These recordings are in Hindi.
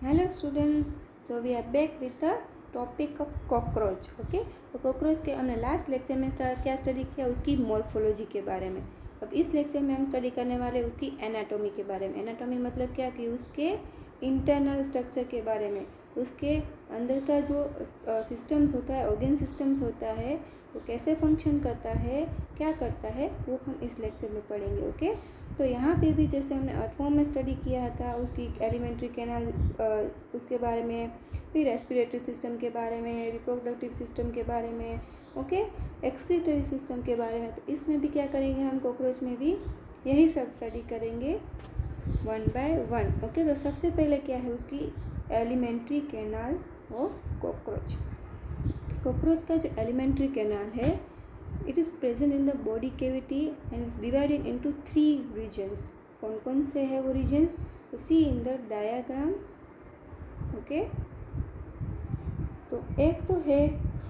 Hello students, so we are back with the topic of cockroach. Okay, तो कॉकरोच के हमने लास्ट लेक्चर में क्या स्टडी किया, उसकी मॉर्फोलॉजी के बारे में। अब इस लेक्चर में हम स्टडी करने वाले उसकी एनाटॉमी के बारे में। एनाटॉमी मतलब क्या कि उसके इंटरनल स्ट्रक्चर के बारे में, उसके अंदर का जो सिस्टम्स होता है, ऑर्गन सिस्टम्स होता है, वो कैसे फंक्शन करता है, क्या करता है, वो हम इस लेक्चर में पढ़ेंगे। ओके, तो यहाँ पे भी जैसे हमने अर्थवॉर्म में स्टडी किया था, उसकी एलिमेंट्री कैनाल उसके बारे में, फिर रेस्पिरेटरी सिस्टम के बारे में, रिप्रोडक्टिव सिस्टम के बारे में, ओके, एक्सक्रीटरी सिस्टम के बारे में। तो इसमें भी क्या करेंगे हम, कॉकरोच में भी यही सब स्टडी करेंगे वन बाय वन। ओके, तो सबसे पहले क्या है, उसकी elementary canal of cockroach. Cockroach का जो एलिमेंट्री कैनाल है, it is present in the body cavity and is divided into 3 regions. कौन कौन से है वो रीजन, तो see in the diagram. Okay, तो एक तो है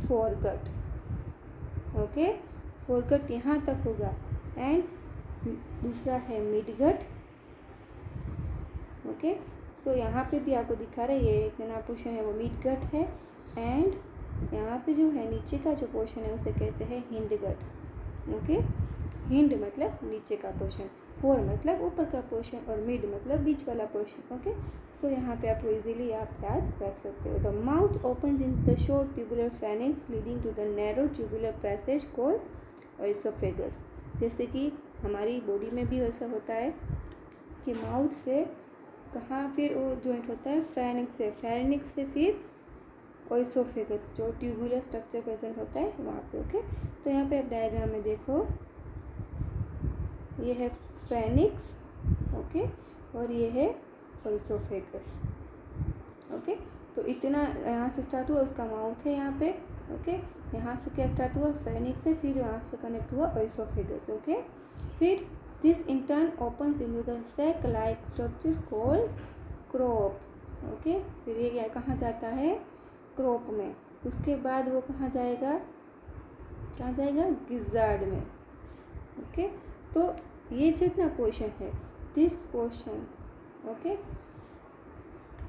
फोरगट। ओके, फोरगट यहाँ तक होगा, एंड दूसरा है मिडगट। ओके, तो यहाँ पे भी आपको दिखा रहा है, ये इतना पोर्शन है वो मिडगट है, एंड यहाँ पे जो है नीचे का जो पोर्शन है उसे कहते हैं हिंडगट। ओके, हिंड मतलब नीचे का पोर्शन, फोर मतलब ऊपर का पोर्शन, और मिड मतलब बीच वाला पोर्शन। ओके, सो यहाँ पे आपको इजीली आप याद रख सकते हो। The mouth opens in the short tubular pharynx leading to the narrow tubular passage called oesophagus. जैसे कि हमारी बॉडी में भी ऐसा होता है कि माउथ से कहाँ फिर वो जॉइंट होता है, फेनिक्स से, फेनिक्स से फिर ओइसोफेगस, जो ट्यूबुलर स्ट्रक्चर प्रेजेंट होता है वहाँ पे। ओके, तो यहाँ पे आप डायग्राम में देखो, ये है फेनिक्स, ओके, और ये है ओइसोफेगस। ओके, तो इतना यहाँ से स्टार्ट हुआ, उसका माउथ है यहाँ पे। ओके, यहाँ से क्या स्टार्ट हुआ, फेनिक्स से, फिर यहाँ से कनेक्ट हुआ ओइसोफेगस। ओके, फिर this in turn opens into the sac like structure called crop. Okay, फिर ये कहाँ जाता है, क्रोप में। उसके बाद वो कहाँ जाएगा, गिजार्ड में। ओके, तो ये जितना पोर्शन है, this portion, okay,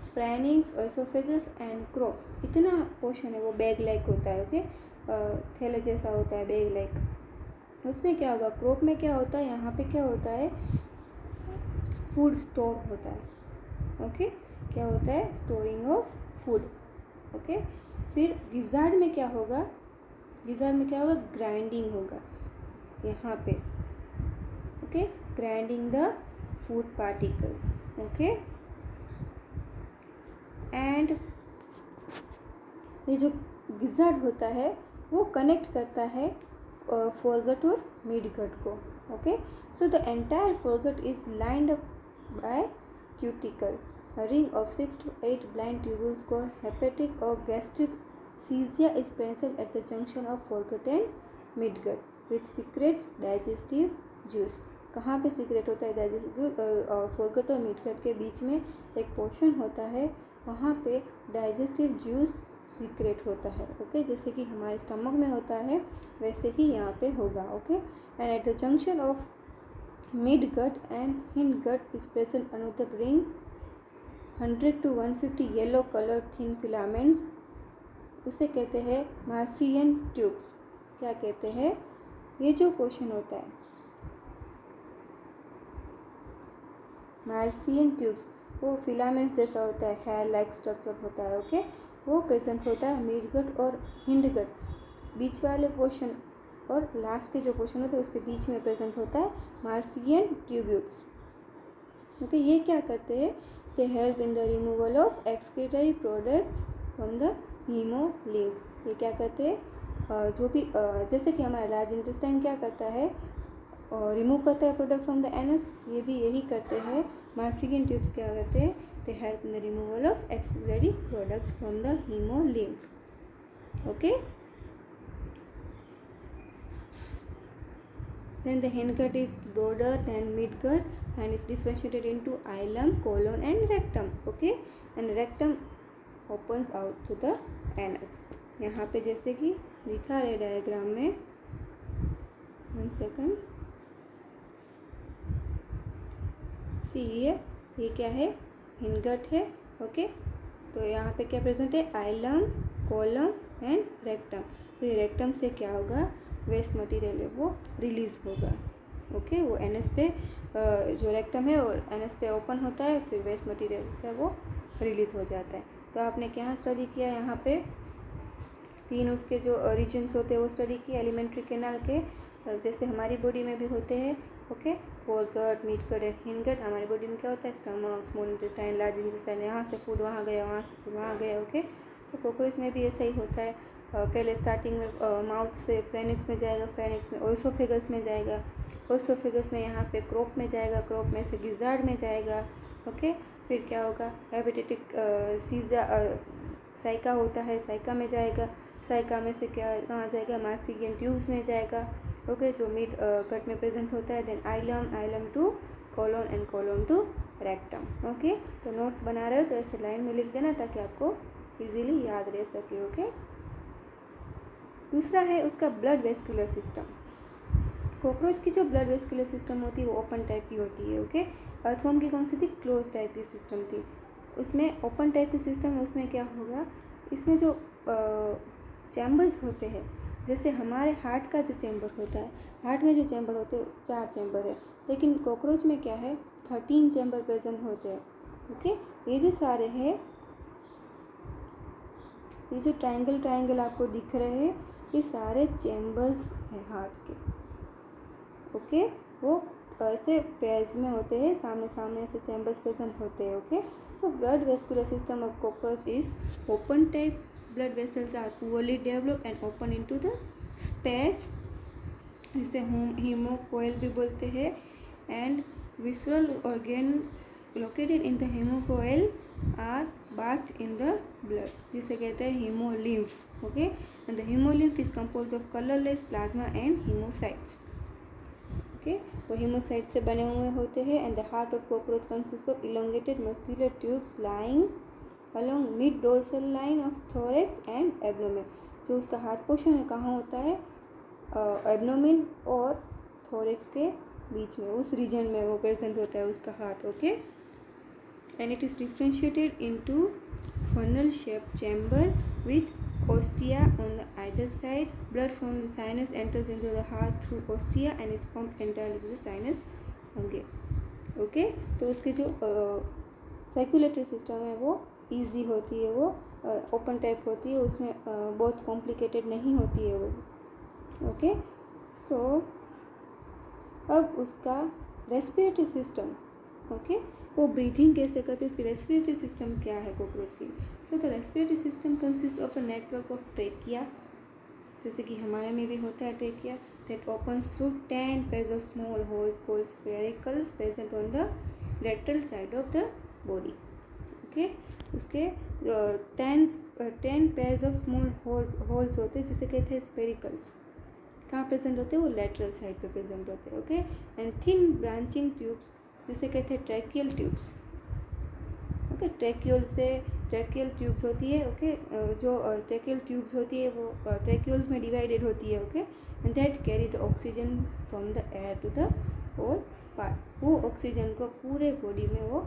pharynx, oesophagus and crop, इतना पोर्शन है वो बैग लाइक होता है। ओके, थैले जैसा होता है, बैग लाइक। उसमें क्या होगा, क्रोप में क्या होता है, यहाँ पे क्या होता है, फूड स्टोर होता है। ओके, क्या होता है, स्टोरिंग ऑफ फूड। ओके, फिर गिजार्ड में क्या होगा, ग्राइंडिंग होगा यहाँ पे। Okay, grinding the food particles. Okay, and ये जो गिजार्ड होता है वो कनेक्ट करता है फोरगट और मिडगट को। Okay, so the entire foregut is lined up by cuticle, a ring of 6 to 8 blind tubules called hepatic or gastric caesia is present at the junction of foregut and midgut, which secretes digestive juice. कहाँ पे सीक्रेट होता है, डाइजेस्टिव, फोरगट और मिडगट के बीच में एक पोर्शन होता है, वहाँ पे डाइजेस्टिव जूस सीक्रेट होता है। ओके, जैसे कि हमारे स्टमक में होता है वैसे ही यहाँ पे होगा। Okay, and at the junction of midgut and hindgut is present another ring 100 to 150 yellow colour thin filaments, उसे कहते हैं मार्फियन ट्यूब्स। क्या कहते हैं, ये जो पोर्शन होता है मार्फियन ट्यूब्स, वो फिलामेंट्स जैसा होता है, हेयर लाइक स्ट्रक्चर होता है। ओके, वो प्रेजेंट होता है मिडगट और हिंडगट, बीच वाले पोर्शन और लास्ट के जो पोर्शन होता है उसके बीच में प्रेजेंट होता है मार्फियन ट्यूब्यूल्स। ओके, ये क्या करते हैं, they help in the removal of excretory products from the haemolymph. ये क्या करते हैं, जो भी जैसे कि हमारा लार्ज इंटेस्टाइन क्या करता है, रिमूव करता है प्रोडक्ट फ्रॉम द एनस, ये भी यही करते हैं। मार्फियन ट्यूब्स क्या करते हैं, they help in the removal of excretory products from the haemolymph. Okay, then the hindgut is broader than midgut and is differentiated into ileum, colon and rectum. Okay, and rectum opens out to the anus. यहाँ पे जैसे कि दिखा रहे डायग्राम में, 1 सेकंड, सी ये क्या है, हिंडगट है। ओके, तो यहाँ पे क्या प्रेजेंट है, आइलम, कोलम एंड रेक्टम। तो ये रेक्टम से क्या होगा, वेस्ट मटेरियल है वो रिलीज़ होगा। ओके, वो एनएस पे जो रेक्टम है और एनएस पे ओपन होता है, फिर वेस्ट मटेरियल है वो रिलीज़ हो जाता है। तो आपने क्या स्टडी किया, यहाँ पे 3 उसके जो रीजन्स होते हैं वो स्टडी किए एलिमेंट्री कैनाल के, जैसे हमारी बॉडी में भी होते हैं। Okay, fore gut, mid gut and hind gut. हमारी बॉडी में क्या होता है, stomach, small intestine, large intestine, यहाँ से फूड वहाँ गया, वहाँ से फूड वहाँ गया। ओके, तो कॉकरोच में भी ऐसा ही होता है। पहले स्टार्टिंग में माउथ से फ्रेनिक्स में जाएगा, फ्रेनिक्स में ओइसोफेगस में जाएगा, ओइसोफेगस में यहाँ पे क्रोप में जाएगा, क्रोप में से गिजार्ड में जाएगा। ओके, फिर क्या होगा, हेपेटिक सीजा साइका होता है, साइका में जाएगा, साइका में से क्या कहाँ जाएगा, मार्फिगियन ट्यूब्स में जाएगा। ओके, जो मिड कट में प्रेजेंट होता है। Then ileum, ileum to colon and colon to rectum. Okay, तो नोट्स बना रहे हो तो ऐसे लाइन में लिख देना ताकि आपको इजीली याद रह सके। ओके, दूसरा है उसका ब्लड वेस्कुलर सिस्टम। कॉकरोच की जो ब्लड वेस्कुलर सिस्टम होती है वो ओपन टाइप की होती है। ओके, अर्थवर्म की कौन सी थी, क्लोज टाइप की सिस्टम थी। उसमें ओपन टाइप की सिस्टम, उसमें क्या होगा, इसमें जो चैम्बर्स होते हैं, जैसे हमारे हार्ट का जो चैम्बर होता है, हार्ट में जो चैम्बर होते हैं 4 चैम्बर है, लेकिन कॉकरोच में क्या है 13 चैम्बर प्रेजेंट होते हैं। ओके, ये जो सारे हैं, ये जो ट्रायंगल आपको दिख रहे हैं, ये सारे चैम्बर्स हैं हार्ट के। ओके, वो ऐसे पेयर्स में होते हैं, सामने सामने ऐसे चैम्बर्स प्रेजेंट होते हैं। Okay, so blood vascular system of cockroach is open type. Blood vessels are poorly developed and open into the space, जिसे हीमोकोइल भी बोलते हैं। And visceral organ located in the haemocoel are bath in the blood, जिसे कहते हैं haemolymph. Okay, and the haemolymph is composed of colourless plasma and haemocytes. Okay, तो हीमोसाइट से बने हुए होते हैं। And the heart of cockroach consist of elongated muscular tubes lying along mid dorsal line of thorax and abdomen. जो उसका हार्ट पोर्शन है कहाँ होता है, एब्डोमेन और थोरेक्स के बीच में, उस रीजन में वो प्रेजेंट होता है उसका heart. Okay, and it is differentiated into funnel shape chamber with ostia on the either side. Blood from the sinus enters into the heart through ostia and is pumped entirely to the sinus again. Okay, तो उसके जो सर्कुलेटरी सिस्टम है वो इजी होती है, वो ओपन टाइप होती है, उसमें बहुत कॉम्प्लिकेटेड नहीं होती है वो। ओके, सो अब उसका रेस्पिरेटरी सिस्टम, ओके, वो ब्रीथिंग कैसे करते हैं, उसकी रेस्पिरेटरी सिस्टम क्या है कॉकरोच की। So the respiratory system consist of a network of trachea, जैसे कि हमारे में भी होता है trachea, that opens through 10 pairs of small holes called sphericals present on the lateral side of the body. Okay, उसके 10 pairs of small holes होते हैं जिसे कहते हैं स्पेरिकल्स। कहाँ प्रेजेंट होते हैं, वो लेटरल साइड पे प्रेजेंट होते हैं। Okay, and thin branching tubes जिसे कहते हैं tracheal tubes. Okay, tracheal tubes होती है। ओके, जो ट्रैकियल ट्यूब्स होती है वो ट्रैक्यूल्स में डिवाइडेड होती है। Okay, and that carry the oxygen from the air to the whole part. वो ऑक्सीजन को पूरे बॉडी में वो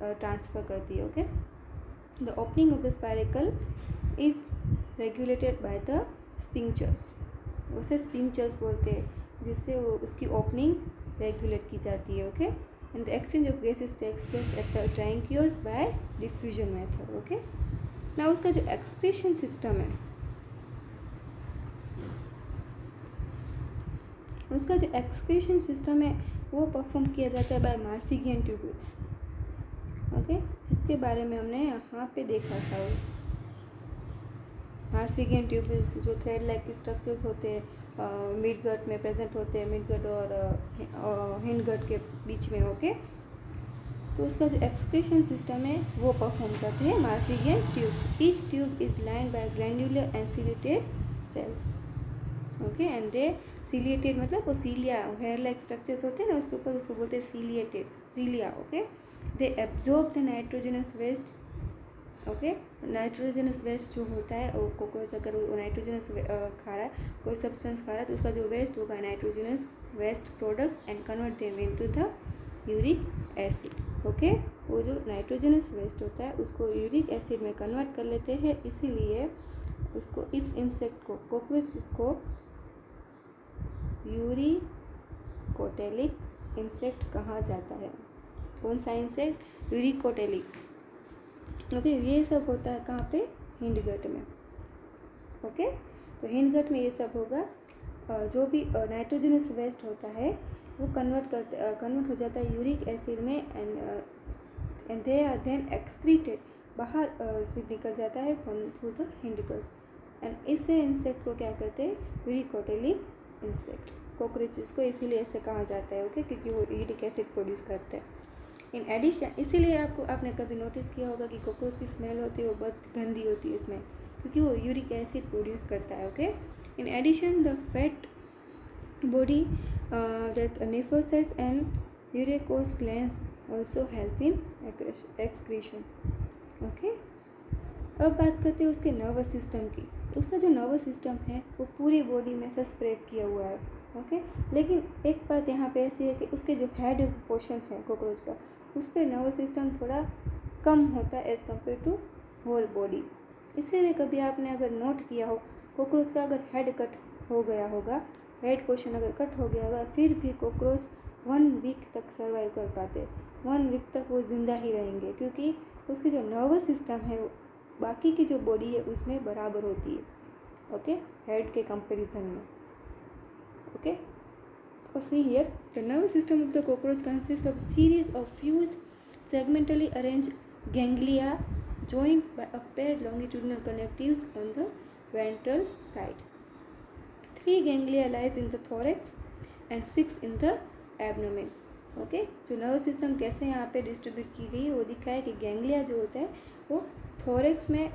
ट्रांसफ़र करती है। Okay, the opening of the spiracle is regulated by the sphincters, उसे स्पिंक्चर्स बोलते हैं, जिससे वो उसकी ओपनिंग रेगुलेट की जाती है। Okay, and the exchange of gases takes place at the tracheoles by diffusion method. Okay, ना उसका जो एक्सक्रीशन सिस्टम है, उसका जो एक्सक्रीशन सिस्टम है वो परफॉर्म किया जाता है बाय मार्फिगियन ट्यूब्यूल्स। ओके, जिसके बारे में हमने यहाँ पे देखा था। मार्फिगियन ट्यूब्यूल्स जो थ्रेड लाइक स्ट्रक्चर्स होते हैं, मिड गट में प्रेजेंट होते हैं, मिड गट और हिंड गट के बीच में। ओके, तो उसका जो एक्सक्रीशन सिस्टम है वो परफॉर्म करते हैं Malpighian tubes. Each tube is lined by granular and ciliated cells. Okay, and they ciliated मतलब वो सीलिया, हेयर लाइक स्ट्रक्चर्स होते हैं ना उसके ऊपर, उसको बोलते हैं ciliated, cilia. Okay, they absorb the nitrogenous waste. Okay, nitrogenous waste जो होता है वो कॉकरोच अगर वो नाइट्रोजनस खा रहा है, कोई सब्सटेंस खा रहा है, तो उसका जो वेस्ट होगा nitrogenous waste products and convert them into the uric acid. Okay, वो जो नाइट्रोजनस वेस्ट होता है उसको यूरिक एसिड में कन्वर्ट कर लेते हैं, इसीलिए उसको इस इंसेक्ट को कॉकरोच को यूरिकोटेलिक इंसेक्ट कहा जाता है। कौन सा इंसेक्ट? यूरिकोटेलिक। ओके, ये सब होता है कहाँ पे? हिंडगट में। ओके, तो हिंडगट में ये सब होगा। जो भी नाइट्रोजनस वेस्ट होता है वो कन्वर्ट हो जाता है यूरिक एसिड में and they are then excreted, बाहर फिर निकल जाता है थ्रू द हिंडगट। एंड इससे इंसेक्ट को क्या कहते हैं? यूरिकोटेलिक इंसेक्ट, कॉकरोचेस को इसीलिए ऐसे कहा जाता है। ओके, क्योंकि वो यूरिक एसिड प्रोड्यूस करते हैं। इन एडिशन, इसीलिए आपने कभी नोटिस किया होगा कि कॉकरोच की स्मेल होती है वो बहुत गंदी होती है स्मेल, क्योंकि वो यूरिक एसिड प्रोड्यूस करता है। Okay, in addition the fat body that nephrocytes and uricose glands also help in excretion. Okay, अब बात करते हैं उसके नर्वस सिस्टम की। उसका जो नर्वस सिस्टम है वो पूरी बॉडी में से स्प्रेड किया हुआ है। ओके, लेकिन एक बात यहाँ पे ऐसी है कि उसके जो हेड पोर्शन है कॉकरोच का, उस पर नर्वस सिस्टम थोड़ा कम होता है as compare to whole body. इसीलिए कभी आपने अगर नोट किया हो, कॉकरोच का अगर हेड कट हो गया होगा, हेड पोर्शन अगर कट हो गया होगा, फिर भी कॉकरोच 1 वीक तक सर्वाइव कर पाते, 1 वीक तक वो ज़िंदा ही रहेंगे, क्योंकि उसकी जो नर्वस सिस्टम है वो बाकी की जो बॉडी है उसमें बराबर होती है। ओके, हेड के कंपैरिजन में। ओके, और see here the nervous system of the cockroach consist of series of fused segmentally arranged ganglia joined by a paired longitudinal connectives on the ventral side. 3 ganglia lies in the thorax and 6 in the abdomen. Okay, जो नर्वस सिस्टम कैसे यहाँ पे डिस्ट्रीब्यूट की गई वो दिखा है कि गैंग्लिया जो होता है वो थोरेक्स में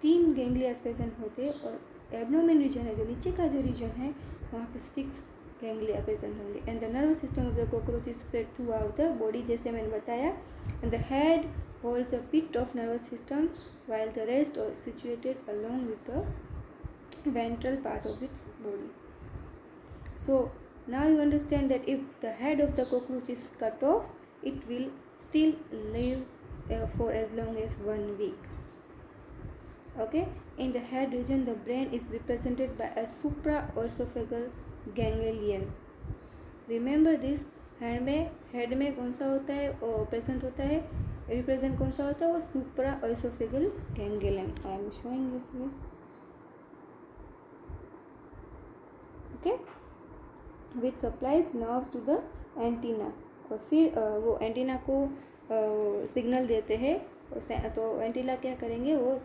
3 गैंग्लिया प्रेजेंट होते हैं, और एब्डोमेन रीजन है जो नीचे का जो रीजन है वहाँ पे 6 गैंग्लिया प्रेजेंट होंगे। And the nervous system of the cockroach is spread through out the body, जैसे मैंने बताया। And the head holds a bit of nervous system while the rest are situated along with the ventral part of its body. So now you understand that if the head of the cockroach is cut off, it will still live for as long as 1 week. Okay, in the head region the brain is represented by a supraesophageal ganglion. Remember this, head में कौन सा होता है प्रेजेंट होता है, रिप्रेजेंट कौन सा होता है? वो supraoesophageal ganglion. I am showing you. Okay, which supplies nerves to the antenna, और फिर वो एंटीना को सिग्नल देते हैं, तो एंटीना क्या करेंगे? वो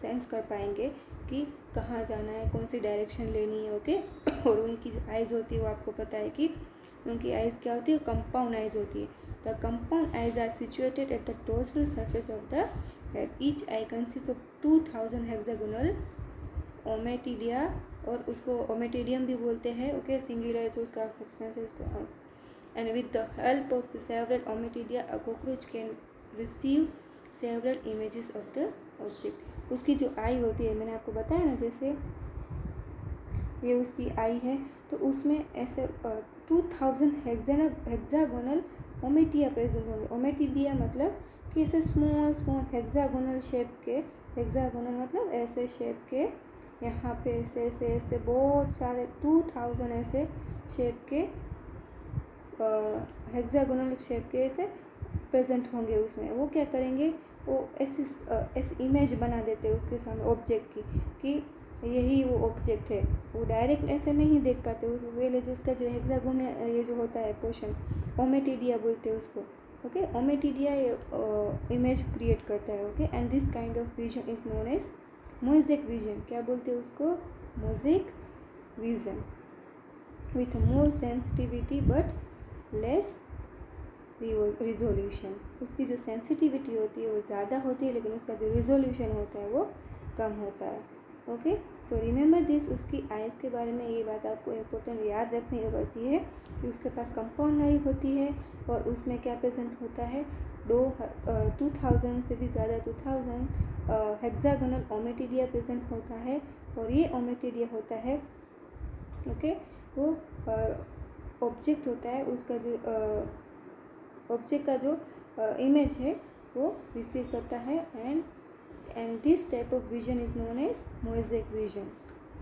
सेंस कर पाएंगे कि कहाँ जाना है, कौन सी डायरेक्शन लेनी है। ओके, और उनकी जो आइज़ होती है वो आपको पता है कि उनकी आइज़ क्या होती है? कंपाउंड आइज़ होती है। The compound eyes are situated at the dorsal surface of the head. Each eye consist of 2000 hexagonal ommatidia, और उसको ओमेटिडियम भी बोलते हैं। ओके, सिंगुलर जो उसका सब्सटेंस है उसको। And with the help of the several ommatidia a cockroach can receive several images of the object. उसकी जो आई होती है, मैंने आपको बताया ना, जैसे ये उसकी आई है, तो उसमें ऐसे 2000 हेक्सागोनल ओमेटिया प्रेजेंट होंगे। ओमेटिडिया मतलब कि ऐसे स्मॉल हेक्सागोनल शेप के, हेक्सागोनल मतलब ऐसे शेप के, यहाँ पे ऐसे ऐसे ऐसे बहुत सारे 2000 ऐसे शेप के हेक्सागोनल शेप के ऐसे प्रेजेंट होंगे उसमें। वो क्या करेंगे? वो ऐसी इमेज बना देते हैं उसके सामने ऑब्जेक्ट की, कि यही वो ऑब्जेक्ट है। वो डायरेक्ट ऐसे नहीं देख पाते, पहले जो उसका जो हेक्सागोन ये जो होता है पोर्शन, ओमेटिडिया बोलते हैं उसको। ओके, ओमेटिडिया इमेज क्रिएट करता है। Okay, and this kind of vision is known as mosaic vision. क्या बोलते हैं उसको? Mosaic vision, with more sensitivity but less resolution. उसकी जो सेंसिटिविटी होती है वो ज़्यादा होती है, लेकिन उसका जो रिजोल्यूशन होता है वो कम होता है। Okay, so remember this. उसकी आइज़ के बारे में ये बात आपको इम्पोर्टेंट याद रखनी पड़ती है कि उसके पास कंपाउंड आई होती है, और उसमें क्या प्रेजेंट होता है? 2000 से भी ज़्यादा 2000 हेक्सागोनल ओमेटिडिया प्रेजेंट होता है। और ये ओमेटिडिया होता है, ओके, वो ऑब्जेक्ट होता है। उसका जो ऑब्जेक्ट का जो इमेज है वो रिसीव करता है and this type of vision is known as mosaic vision.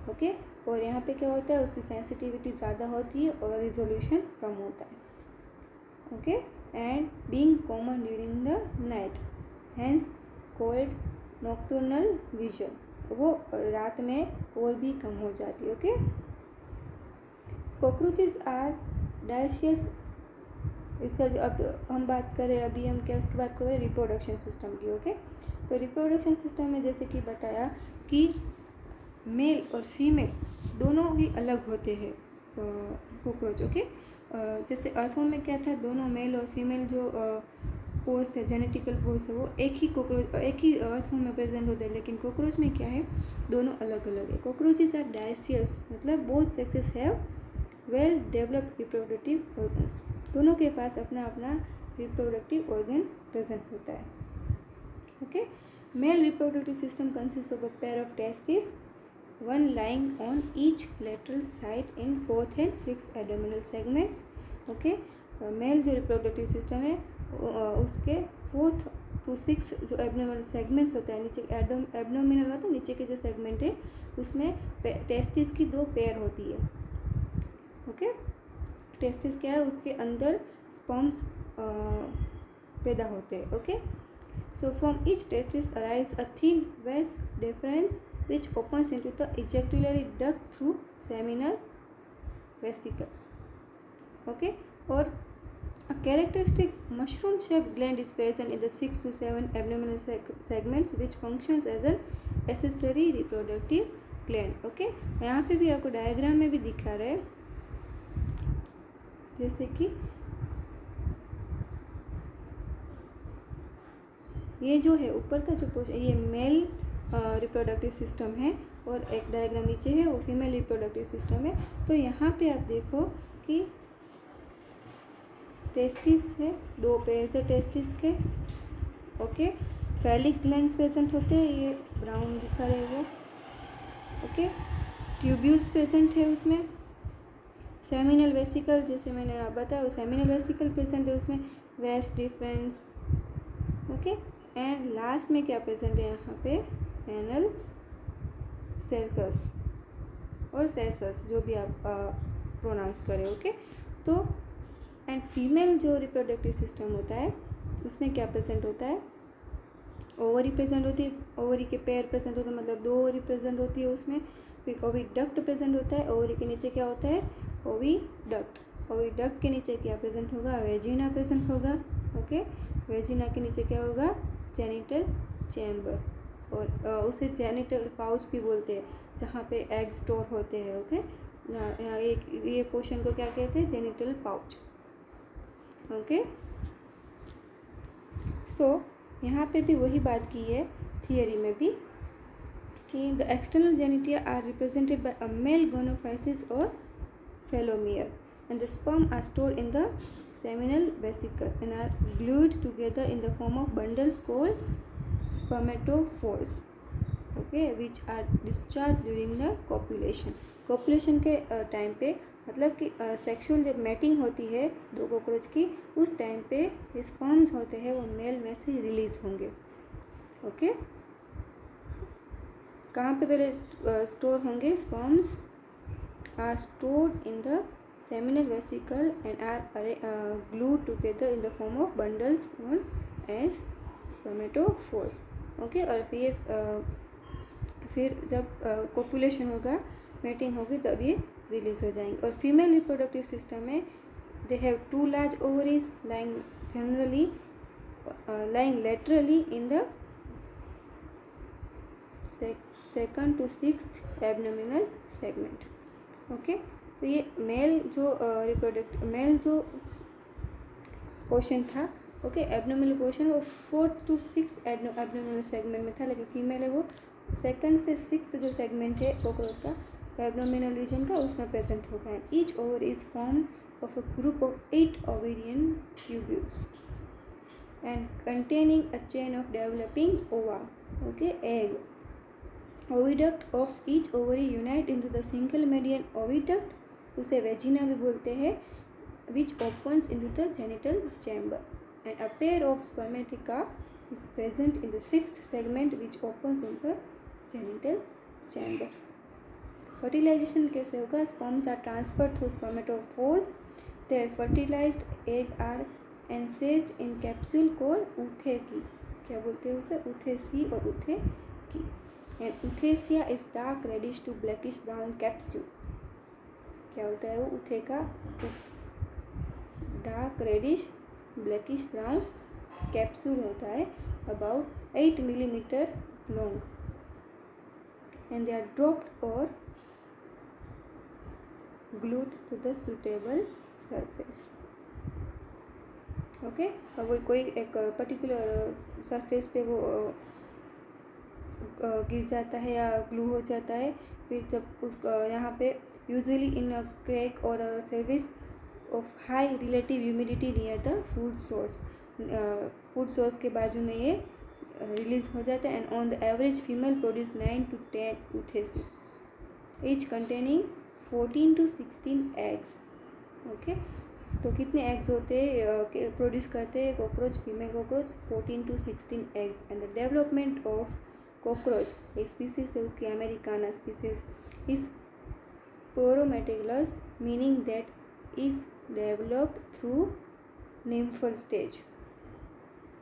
Okay, और यहाँ पे क्या होता है, उसकी सेंसिटिविटी ज़्यादा होती है और रिजोल्यूशन कम होता है। Okay, and being common during the night hence called nocturnal vision, वो रात में और भी कम हो जाती है। Okay, cockroaches are dioecious. इसका अब हम बात करें, अभी हम क्या उसकी बात करें रिप्रोडक्शन सिस्टम की। ओके, तो रिप्रोडक्शन सिस्टम में जैसे कि बताया कि मेल और फीमेल दोनों ही अलग होते हैं कॉकरोच। ओके, जैसे अर्थवर्म में क्या था, दोनों मेल और फीमेल जो पोर्स थे, जेनेटिकल पोर्स है, वो एक ही अर्थवर्म में प्रेजेंट होते हैं, लेकिन कॉकरोच में क्या है, दोनों अलग अलग है। कॉकरोचेस आर डायसियस, मतलब both sexes have well developed reproductive organs, दोनों के पास अपना अपना रिप्रोडक्टिव ऑर्गन प्रेजेंट होता है। Okay, male reproductive system consist of a pair of testis, one lying on each lateral side in 4th and 6th abdominal segments. Okay, male जो रिप्रोडक्टिव सिस्टम है उसके 4th to 6th जो एब्डोमिनल सेगमेंट्स होते हैं, नीचे एब्डोमिनल होता है, नीचे के जो सेगमेंट है उसमें टेस्टिस की 2 पेयर होती है। ओके, टेस्टिस क्या है, उसके अंदर स्पर्म्स पैदा होते हैं। Okay, so from each testis arise a thin वेस difference which opens into the ejaculatory duct through seminal vesicle. Okay, or a characteristic mushroom shaped gland is present in the 6 to 7 abdominal segments which functions as an accessory reproductive gland. Okay, यहाँ पे भी आपको डायग्राम में भी दिखा रहा है, जैसे कि ये जो है ऊपर का जो पोर्शन, ये मेल रिप्रोडक्टिव सिस्टम है और एक डायग्राम नीचे है वो फीमेल रिप्रोडक्टिव सिस्टम है। तो यहाँ पे आप देखो कि टेस्टिस है, 2 पेयर से टेस्टिस के। ओके, फैलिक ग्लैंड्स प्रेजेंट होते हैं, ये ब्राउन दिखा रहे वो। ओके, ट्यूब्यूल्स प्रेजेंट है उसमें, सेमिनल वेसिकल जैसे मैंने आप बताया वो सेमिनल वेसिकल प्रेजेंट है उसमें, वेस डिफरेंस। ओके, एंड लास्ट में क्या प्रेजेंट है यहाँ पे, एनल सर्कस और सेसस, जो भी आप प्रोनाउंस करें। ओके, तो एंड फीमेल जो रिप्रोडक्टिव सिस्टम होता है उसमें क्या प्रेजेंट होता है, ओवरी प्रेजेंट होती है, ओवरी के पेयर प्रेजेंट होते हैं, मतलब 2 ओवरी प्रेजेंट होती है उसमें। फिर ओवी डक्ट प्रेजेंट होता है, ओवरी के नीचे क्या होता है, ओवी डक्ट। ओवी डक्ट के नीचे क्या प्रेजेंट होगा, वेजिना प्रेजेंट होगा। ओके, वेजिना के नीचे क्या होगा, जेनिटल चैम्बर, और उसे जेनिटल पाउच भी बोलते हैं, जहाँ पे एग स्टोर होते हैं। ओके, यहाँ ये पोर्शन को क्या कहते हैं, जेनिटल पाउच। ओके, सो यहाँ पे भी वही बात की है थियरी में भी कि the external genitalia are represented by a male gonapophysis और phallomere and the sperm are stored in the seminal vesicle and are glued together in the form of bundles called spermatophores, okay, which are discharged during the copulation के टाइम पे, मतलब कि सेक्सुअल जब मैटिंग होती है 2 कॉकरोच की, उस टाइम पे स्पर्म्स होते हैं वो मेल में से रिलीज होंगे। ओके, कहाँ पे पहले स्टोर होंगे, sperms are stored in the seminal vesicle and are glued together in the form of bundles known as spermatophores. Okay, और फिर जब कोपुलेशन होगा, मेटिंग होगी, तब ये रिलीज हो जाएंगे। और फीमेल रिप्रोडक्टिव सिस्टम में they have 2 large ovaries lying laterally in the 2nd to 6th abdominal segment. Okay, तो ये मेल जो पोर्शन था, ओके, एब्डोमिनल पोर्शन वो 4th to 6th abdominal segment में था, लेकिन फीमेल है वो 2nd से 6th जो सेगमेंट है कॉकरोच का एब्डोमिनल रीजन का, उसमें प्रेजेंट होगा। And each ovary is form of a group of 8 ovarian tubules and containing a chain of developing ova. Okay, egg oviduct of each ovary unite into the single median oviduct, उसे वेजिना भी बोलते हैं, which opens into the genital chamber and a pair of spermatheca is present in the sixth segment which opens on the genital chamber. Fertilization कैसे होगा? Sperms are transferred through spermatophores. Their fertilized egg are encased in capsule called ootheca. क्या बोलते हैं उसे? ootheca और ootheca. And oothecia is dark reddish to blackish brown capsule. क्या होता है वो ootheca? Dark reddish blackish brown capsule होता है, about 8 millimetre long, and they are dropped और glued to the suitable surface. Okay, और वो कोई एक पर्टिकुलर सरफेस पे वो गिर जाता है या ग्लू हो जाता है. फिर जब उस यहाँ पे यूजुअली इन क्रैक और service of high relative humidity near the food source. Food source के बाजू में ये रिलीज हो जाता है. And on the average female produce 9 to 10 ootheca, each containing 14 to 16 eggs. Okay, तो कितने एग्स होते हैं प्रोड्यूस करते हैं cockroach, female cockroach? 14 to 16 eggs. And the development of cockroach, एक स्पीसीज है उसकी Americana species, is porometiculous, meaning that is developed through nymphal stage,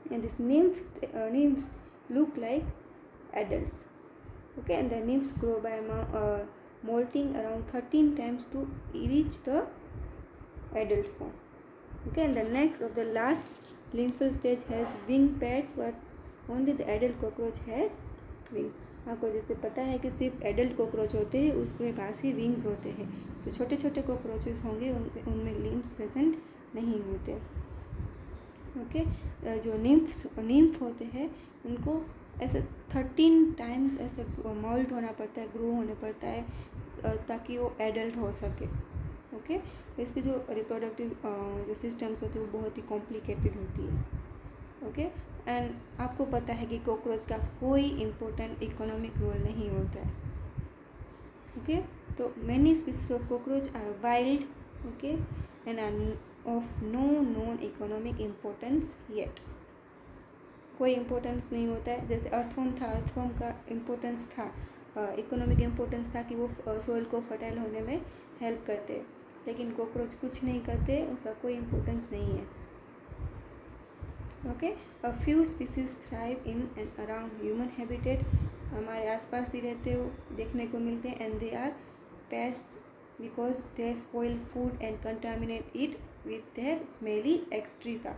and these nymphs look like adults. Okay, and the nymphs grow by molting around 13 times to reach the adult form. Okay, and the next of the last nymphal stage has wing pads, but only the adult cockroach has wings. आपको जैसे पता है कि सिर्फ एडल्ट कॉकरोच होते हैं, उसके पास ही विंग्स होते हैं. जो छोटे छोटे कॉकरोचेस होंगे उनमें लिम्स प्रेजेंट नहीं होते. ओके, जो निम्फ होते हैं उनको ऐसे 13 टाइम्स ऐसे मोल्ड होना पड़ता है, ग्रो होना पड़ता है ताकि वो एडल्ट हो सके. ओके, इसकी जो रिप्रोडक्टिव जो सिस्टम्स होती है वो बहुत ही कॉम्प्लिकेटेड होती है. ओके, एंड आपको पता है कि कॉकरोच का कोई इम्पोर्टेंट इकोनॉमिक रोल नहीं होता है. ओके, तो many species of cockroach are wild. Okay, and are of no known economic importance yet. कोई इम्पोर्टेंस नहीं होता है. जैसे अर्थवर्म था, अर्थवर्म का इम्पोर्टेंस था, इकोनॉमिक इम्पोर्टेंस था कि वो सॉइल को फर्टाइल होने में हेल्प करते, लेकिन कॉकरोच कुछ नहीं करते, उसका कोई इम्पोर्टेंस नहीं है. Okay, a few species thrive in and around human habitat. हमारे आसपास ही रहते हो, देखने को मिलते हैं. And they are pests because they spoil food and contaminate it with their smelly excreta.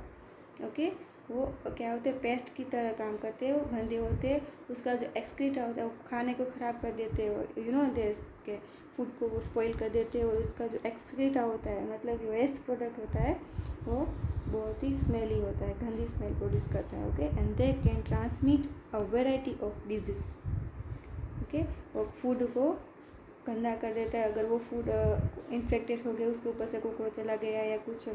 Okay, वो क्या होते हैं? पेस्ट की तरह काम करते हैं, वो गंदे होते हैं. उसका जो एक्सक्रीटा होता है वो खाने को ख़राब कर देते हैं, यू नो देश के फूड को वो स्पॉइल कर देते हैं. और उसका जो एक्सक्रीटा होता है, मतलब वेस्ट प्रोडक्ट होता है, वो बहुत ही स्मेली होता है, गंदी स्मेल प्रोड्यूस करता है. Okay, and they can transmit a variety of disease. Okay, वो फूड को गंदा कर देता है. अगर वो फूड इन्फेक्टेड हो गया, उसके ऊपर से कोकरोच चला गया या कुछ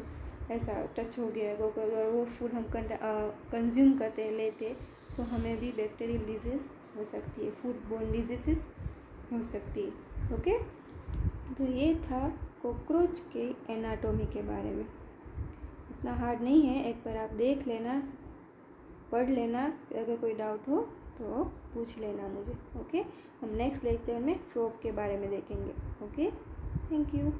ऐसा टच हो गया कोकरोच, और वो फूड हम कंज्यूम करते लेते, तो हमें भी बैक्टीरियल डिजीज़ हो सकती है, फूड बोर्न डिजीज़ हो सकती है. ओके, तो ये था कॉकरोच के एनाटॉमी के बारे में. इतना हार्ड नहीं है, एक बार आप देख लेना, पढ़ लेना, फिर अगर कोई डाउट हो तो पूछ लेना मुझे. ओके, हम नेक्स्ट लेक्चर में फ्रॉग के बारे में देखेंगे. Okay, thank you.